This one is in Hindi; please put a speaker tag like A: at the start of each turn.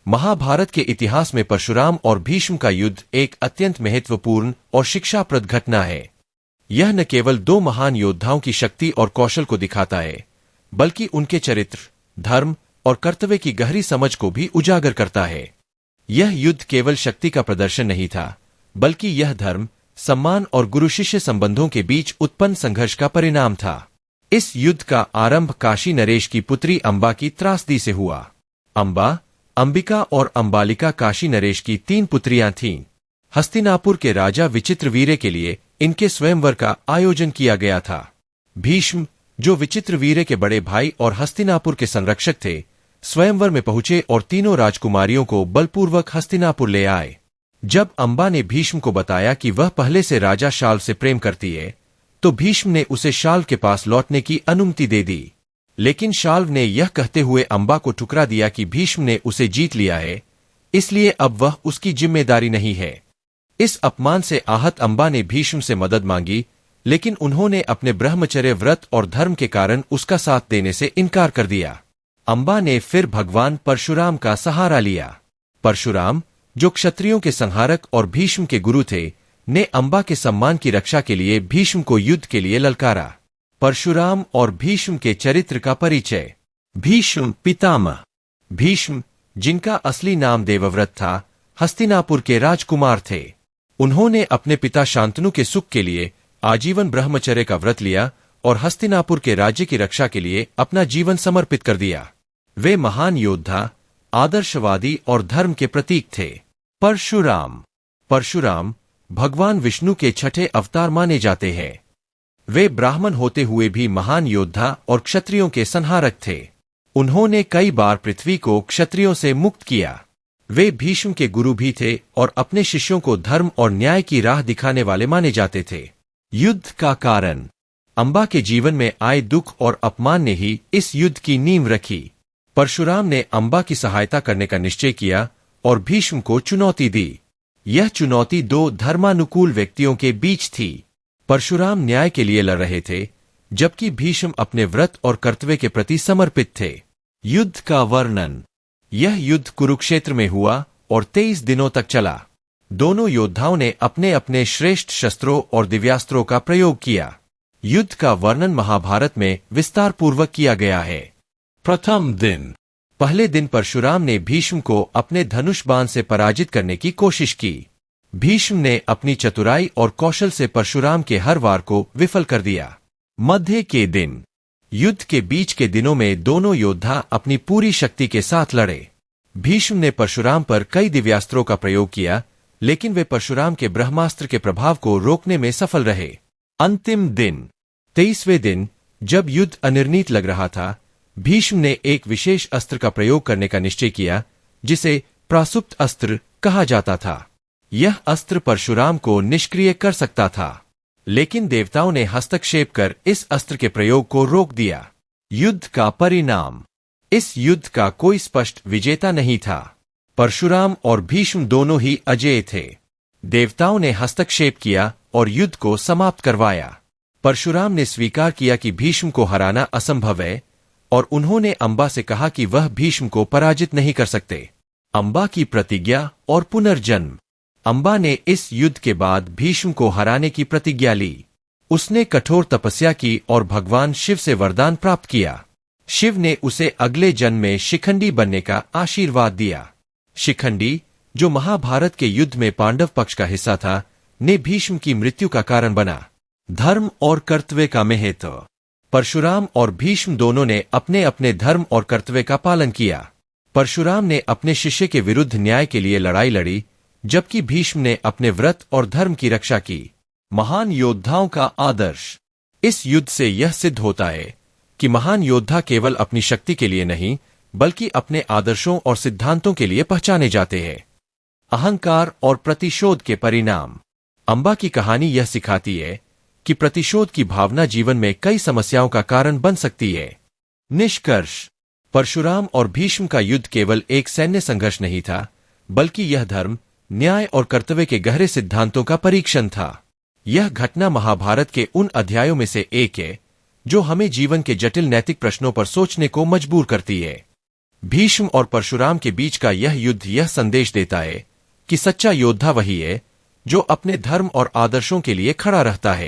A: महाभारत के इतिहास में परशुराम और भीष्म का युद्ध एक अत्यंत महत्वपूर्ण और शिक्षाप्रद घटना है। यह न केवल दो महान योद्धाओं की शक्ति और कौशल को दिखाता है, बल्कि उनके चरित्र, धर्म और कर्तव्य की गहरी समझ को भी उजागर करता है। यह युद्ध केवल शक्ति का प्रदर्शन नहीं था, बल्कि यह धर्म, सम्मान और गुरु शिष्य संबंधों के बीच उत्पन्न संघर्ष का परिणाम था। इस युद्ध का आरंभ काशी नरेश की पुत्री अंबा की त्रासदी से हुआ। अंबा, अंबिका और अंबालिका काशी नरेश की 3 पुत्रियां थीं। हस्तिनापुर के राजा विचित्रवीर्य के लिए इनके स्वयंवर का आयोजन किया गया था। भीष्म, जो विचित्रवीर्य के बड़े भाई और हस्तिनापुर के संरक्षक थे, स्वयंवर में पहुंचे और तीनों राजकुमारियों को बलपूर्वक हस्तिनापुर ले आए। जब अंबा ने भीष्म को बताया कि वह पहले से राजा शाल्व से प्रेम करती है, तो भीष्म ने उसे शाल्व के पास लौटने की अनुमति दे दी। लेकिन शाल्व ने यह कहते हुए अंबा को ठुकरा दिया कि भीष्म ने उसे जीत लिया है, इसलिए अब वह उसकी जिम्मेदारी नहीं है। इस अपमान से आहत अंबा ने भीष्म से मदद मांगी, लेकिन उन्होंने अपने ब्रह्मचर्य व्रत और धर्म के कारण उसका साथ देने से इनकार कर दिया। अंबा ने फिर भगवान परशुराम का सहारा लिया। परशुराम, जो क्षत्रियों के संहारक और भीष्म के गुरु थे, ने अंबा के सम्मान की रक्षा के लिए भीष्म को युद्ध के लिए ललकारा। परशुराम और भीष्म के चरित्र का परिचय। भीष्म पितामह। भीष्म, जिनका असली नाम देवव्रत था, हस्तिनापुर के राजकुमार थे। उन्होंने अपने पिता शांतनु के सुख के लिए आजीवन ब्रह्मचर्य का व्रत लिया और हस्तिनापुर के राज्य की रक्षा के लिए अपना जीवन समर्पित कर दिया। वे महान योद्धा, आदर्शवादी और धर्म के प्रतीक थे। परशुराम। परशुराम भगवान विष्णु के 6ठे अवतार माने जाते हैं। वे ब्राह्मण होते हुए भी महान योद्धा और क्षत्रियों के संहारक थे। उन्होंने कई बार पृथ्वी को क्षत्रियों से मुक्त किया। वे भीष्म के गुरु भी थे और अपने शिष्यों को धर्म और न्याय की राह दिखाने वाले माने जाते थे। युद्ध का कारण। अंबा के जीवन में आए दुख और अपमान ने ही इस युद्ध की नींव रखी। परशुराम ने अंबा की सहायता करने का निश्चय किया और भीष्म को चुनौती दी। यह चुनौती 2 धर्मानुकूल व्यक्तियों के बीच थी। परशुराम न्याय के लिए लड़ रहे थे, जबकि भीष्म अपने व्रत और कर्तव्य के प्रति समर्पित थे। युद्ध का वर्णन। यह युद्ध कुरुक्षेत्र में हुआ और 23 दिनों तक चला। दोनों योद्धाओं ने अपने अपने श्रेष्ठ शस्त्रों और दिव्यास्त्रों का प्रयोग किया। युद्ध का वर्णन महाभारत में विस्तार पूर्वक किया गया है। प्रथम दिन। पहले दिन परशुराम ने भीष्म को अपने धनुष बाण से पराजित करने की कोशिश की। भीष्म ने अपनी चतुराई और कौशल से परशुराम के हर वार को विफल कर दिया। मध्य के दिन। युद्ध के बीच के दिनों में दोनों योद्धा अपनी पूरी शक्ति के साथ लड़े। भीष्म ने परशुराम पर कई दिव्यास्त्रों का प्रयोग किया, लेकिन वे परशुराम के ब्रह्मास्त्र के प्रभाव को रोकने में सफल रहे। अंतिम दिन। 23वें दिन, जब युद्ध अनिर्णीत लग रहा था, भीष्म ने एक विशेष अस्त्र का प्रयोग करने का निश्चय किया, जिसे प्रासुप्त अस्त्र कहा जाता था। यह अस्त्र परशुराम को निष्क्रिय कर सकता था, लेकिन देवताओं ने हस्तक्षेप कर इस अस्त्र के प्रयोग को रोक दिया। युद्ध का परिणाम। इस युद्ध का कोई स्पष्ट विजेता नहीं था। परशुराम और भीष्म दोनों ही अजेय थे। देवताओं ने हस्तक्षेप किया और युद्ध को समाप्त करवाया। परशुराम ने स्वीकार किया कि भीष्म को हराना असंभव है और उन्होंने अंबा से कहा कि वह भीष्म को पराजित नहीं कर सकते। अंबा की प्रतिज्ञा और पुनर्जन्म। अंबा ने इस युद्ध के बाद भीष्म को हराने की प्रतिज्ञा ली। उसने कठोर तपस्या की और भगवान शिव से वरदान प्राप्त किया। शिव ने उसे अगले जन्म में शिखंडी बनने का आशीर्वाद दिया। शिखंडी, जो महाभारत के युद्ध में पांडव पक्ष का हिस्सा था, ने भीष्म की मृत्यु का कारण बना। धर्म और कर्तव्य का महत्व। परशुराम और भीष्म दोनों ने अपने अपने धर्म और कर्तव्य का पालन किया। परशुराम ने अपने शिष्य के विरुद्ध न्याय के लिए लड़ाई लड़ी, जबकि भीष्म ने अपने व्रत और धर्म की रक्षा की। महान योद्धाओं का आदर्श। इस युद्ध से यह सिद्ध होता है कि महान योद्धा केवल अपनी शक्ति के लिए नहीं, बल्कि अपने आदर्शों और सिद्धांतों के लिए पहचाने जाते हैं। अहंकार और प्रतिशोध के परिणाम। अंबा की कहानी यह सिखाती है कि प्रतिशोध की भावना जीवन में कई समस्याओं का कारण बन सकती है। निष्कर्ष। परशुराम और भीष्म का युद्ध केवल एक सैन्य संघर्ष नहीं था, बल्कि यह धर्म, न्याय और कर्तव्य के गहरे सिद्धांतों का परीक्षण था। यह घटना महाभारत के उन अध्यायों में से एक है जो हमें जीवन के जटिल नैतिक प्रश्नों पर सोचने को मजबूर करती है। भीष्म और परशुराम के बीच का यह युद्ध यह संदेश देता है कि सच्चा योद्धा वही है जो अपने धर्म और आदर्शों के लिए खड़ा रहता है।